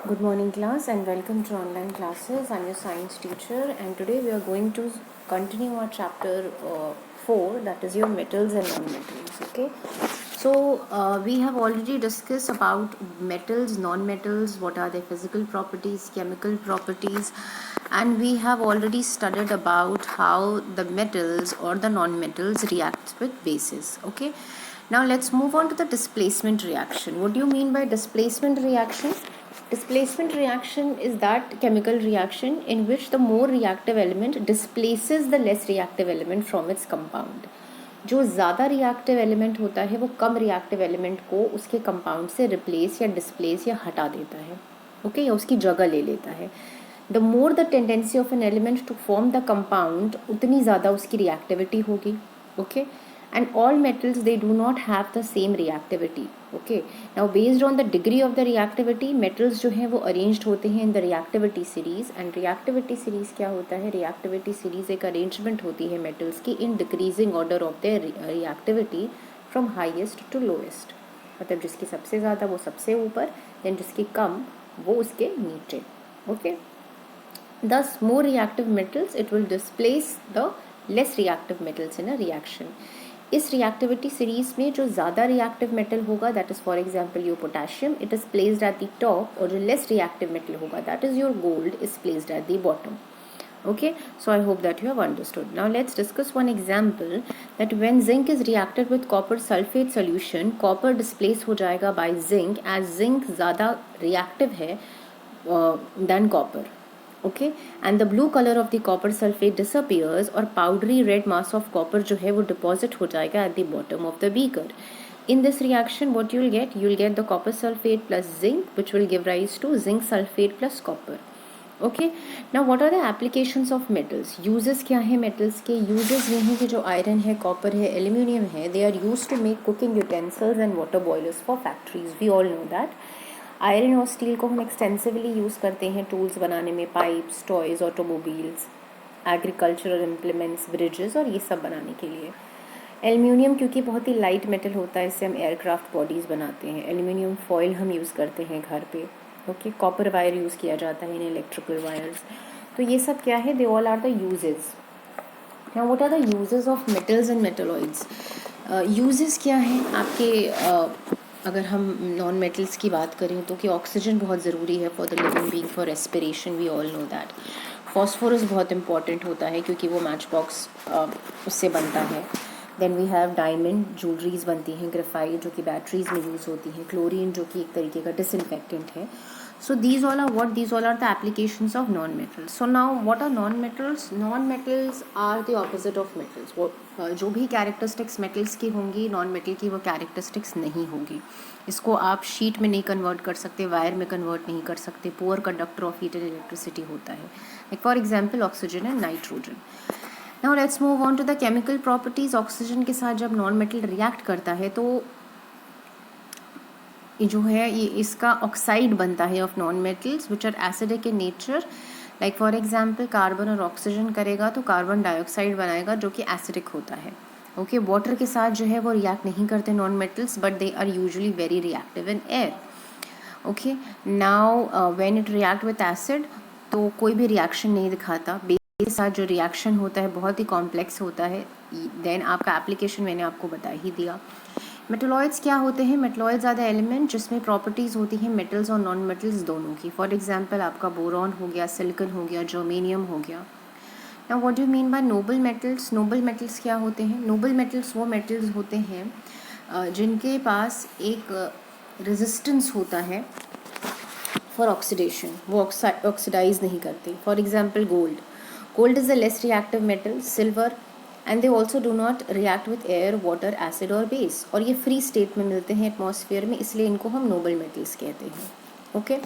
Good morning class and welcome to online classes. I'm your science teacher and today we are going to continue our chapter 4, that is your metals and non-metals. Okay, so we have already discussed about metals, non-metals, what are their physical properties, chemical properties, and we have already studied about how the metals or the non-metals react with bases. Okay, now let's move on to the displacement reaction. What do you mean by displacement reaction? Displacement reaction is that chemical reaction in which the more reactive element displaces the less reactive element from its compound. जो ज़्यादा reactive element होता है वो कम reactive element को उसके compound से replace या displace या हटा देता है, ओके, या उसकी जगह ले लेता है. The more the tendency of an element to form the compound, उतनी ज़्यादा उसकी रिएक्टिविटी होगी. Okay, and all metals, they do not have the same reactivity. Okay, now based on the degree of the reactivity, metals जो हैं वो arranged होते हैं in the reactivity series. And reactivity series क्या होता है? reactivity series एक arrangement होती है metals की in decreasing order of their reactivity from highest to lowest. मतलब जिसकी सबसे ज़्यादा वो सबसे ऊपर, then जिसकी कम वो उसके नीचे. Okay, thus more reactive metals, it will displace the less reactive metals in a reaction. इस रिएक्टिविटी सीरीज में जो ज़्यादा रिएक्टिव मेटल होगा, that is for example your potassium, it is placed at the top, और जो less reactive metal होगा, that is your gold, is placed at the bottom. Okay, so I hope that you have understood. Now let's discuss one example that when zinc is reacted with copper sulfate solution, copper displace हो जाएगा by zinc as zinc ज़्यादा reactive है than copper. Okay, and the blue color of the copper sulfate disappears और powdery red mass of copper जो है वो deposit हो जाएगा at the bottom of the beaker. In this reaction what you'll get the copper sulfate plus zinc, which will give rise to zinc sulfate plus copper. Okay, now what are the applications of metals? Uses क्या है metals के? Uses ये हैं कि जो iron है, copper है, aluminium है, they are used to make cooking utensils and water boilers for factories. We all know that. Iron और स्टील को हम एक्सटेंसिवली यूज़ करते हैं टूल्स बनाने में, pipes, toys, automobiles, agricultural implements, bridges और ये सब बनाने के लिए. एल्यूमिनियम क्योंकि बहुत ही लाइट मेटल होता है, इससे हम एयरक्राफ्ट बॉडीज़ बनाते हैं. एल्यूमिनियम फॉयल हम यूज़ करते हैं घर पे. ओके, कॉपर वायर यूज़ किया जाता है इन इलेक्ट्रिकल वायर्स. तो ये सब क्या है? They all are the uses. Now what are the uses of metals and metalloids? Uses क्या हैं आपके? अगर हम नॉन मेटल्स की बात करें तो कि ऑक्सीजन बहुत ज़रूरी है for the living being, for respiration, we all know that. Phosphorus बहुत इंपॉर्टेंट होता है क्योंकि वो मैच बॉक्स उससे बनता है. Then we have diamond, jewelleries बनती हैं, ग्रेफाइट जो कि बैटरीज में यूज़ होती हैं, क्लोरीन जो कि एक तरीके का डिसइंफेक्टेंट है. So these all are what? These all are the applications of non-metals. So now what are non-metals? Non-metals are the opposite of metals. जो भी characteristics metals की होंगी, non-metal की वो characteristics नहीं होगी. इसको आप शीट में नहीं कन्वर्ट कर सकते, वायर में कन्वर्ट नहीं कर सकते, poor conductor of heat and electricity होता है. Like for example oxygen and nitrogen. Now let's move on to the chemical properties. Oxygen के साथ जब नॉन मेटल रिएक्ट करता है तो जो है ये इसका ऑक्साइड बनता है of non metals which are acidic in nature. Like for example carbon और ऑक्सीजन करेगा तो कार्बन डाइऑक्साइड बनाएगा जो कि एसिडिक होता है. ओके, वाटर के साथ जो है वो रिएक्ट नहीं करते non metals, but they are usually very reactive in air. Okay, now when it react with acid तो कोई भी रिएक्शन नहीं दिखाता. बेस के साथ जो रिएक्शन होता है बहुत ही कॉम्प्लेक्स होता है. देन आपका एप्लीकेशन मैंने आपको बता ही दिया. मेटलॉइड्स क्या होते हैं? मेटलॉइड्स आर द एलिमेंट जिसमें प्रॉपर्टीज़ होती हैं मेटल्स और नॉन मेटल्स दोनों की. फॉर एग्जांपल आपका बोरॉन हो गया, सिलिकॉन हो गया, जर्मेनियम हो गया. Now what do you mean by noble metals? Noble metals क्या होते हैं? नोबल मेटल्स वो मेटल्स होते हैं जिनके पास एक रेजिस्टेंस होता है फॉर ऑक्सीडेशन, वो ऑक्सीडाइज नहीं करते. For example gold. Gold is a less reactive metal. Silver, and they also do not react with air, water, acid और बेस, और ये फ्री स्टेट में मिलते हैं एटमॉस्फेयर में, इसलिए इनको हम नोबल मेटल्स कहते हैं. Okay,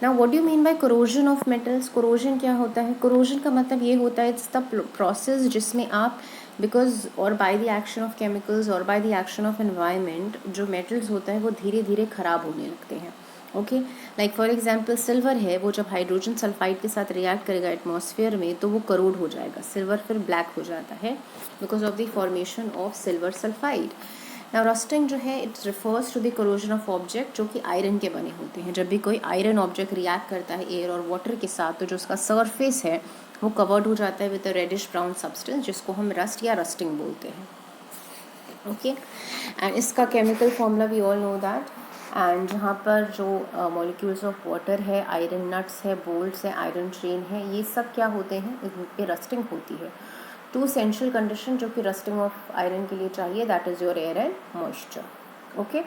now what do you mean by corrosion of metals? Corrosion क्या होता है? कोरोजन का मतलब ये होता है इट्स द प्रोसेस जिसमें आप बिकॉज और by the action of chemicals और by the action of environment जो मेटल्स होता है वो धीरे धीरे ख़राब होने लगते हैं. Okay, like for example silver है, वो जब हाइड्रोजन सल्फाइड के साथ रिएक्ट करेगा एटमॉस्फेयर में तो वो करोड हो जाएगा. सिल्वर फिर ब्लैक हो जाता है because of the formation of silver sulphide. Now rusting जो है it refers to the corrosion of object जो कि आयरन के बने होते हैं. जब भी कोई आयरन ऑब्जेक्ट रिएक्ट करता है एयर और वाटर के साथ तो जो उसका सरफेस है वो कवर्ड हो जाता है with a reddish brown substance जिसको हम रस्ट या रस्टिंग बोलते हैं. ओके एंड इसका chemical formula we all know that. And जहाँ पर जो मॉलिक्यूल्स ऑफ वाटर है, आयरन नट्स है, बोल्ट्स है, आयरन चेन है, ये सब क्या होते हैं, इन पे रस्टिंग होती है. टू एसेंशियल कंडीशन जो कि रस्टिंग ऑफ आयरन के लिए चाहिए, that is your air and moisture. Okay,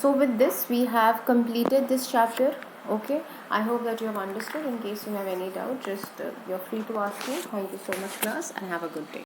so with this we have completed this chapter. Okay, I hope that you have understood. In case you have any doubt, just you're free to ask me. Thank you so much class and have a good day.